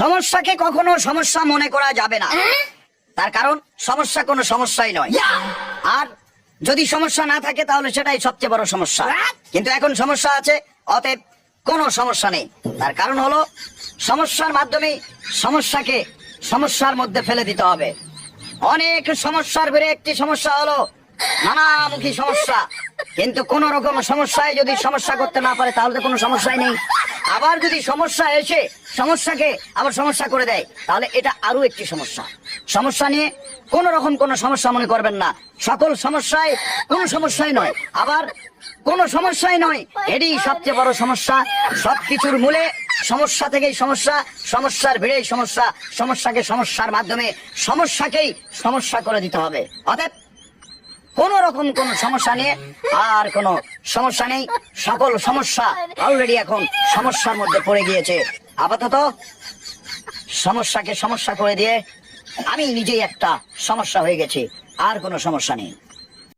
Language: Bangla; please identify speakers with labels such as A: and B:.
A: সমস্যাকে কখনো সমস্যা মনে করা যাবে না, তার কারণ সমস্যা কোনো সমস্যাই নয়। আর যদি সমস্যা না থাকে তাহলে সেটাই সবচেয়ে বড় সমস্যা। কিন্তু এখন সমস্যা আছে, অতএব কোনো সমস্যা নেই। তার কারণ হলো সমস্যার মাধ্যমে সমস্যাকে সমস্যার মধ্যে ফেলে দিতে হবে। অনেক সমস্যার ভিড়ে একটি সমস্যা হলো নানামুখী সমস্যা। কিন্তু কোন রকম সমস্যায় যদি সমস্যা করতে না পারে তাহলে তো কোনো সমস্যাই নেই। আবার যদি সমস্যা এসে সমস্যাকে আবার সমস্যা করে দেয় তাহলে এটা আরো একটি সমস্যা। সমস্যা নিয়ে কোন রকম কোন সমস্যা মনে করবেন না। সকল সমস্যায় কোন সমস্যাই নয়, আবার কোন সমস্যাই নয়, এটি সবচেয়ে বড় সমস্যা। সবকিছুর মূলে সমস্যা থেকেই সমস্যা, সমস্যার ভিড়েই সমস্যা। সমস্যাকে সমস্যার মাধ্যমে সমস্যাকেই সমস্যা করে দিতে হবে। অতএব কোন রকম কোন সমস্যা নিয়ে আর কোন সমস্যা নেই। সকল সমস্যা অলরেডি এখন সমস্যার মধ্যে পড়ে গিয়েছে। আপাতত সমস্যাকে সমস্যা করে দিয়ে আমি নিজেই একটা সমস্যা হয়ে গেছি, আর কোনো সমস্যা নেই।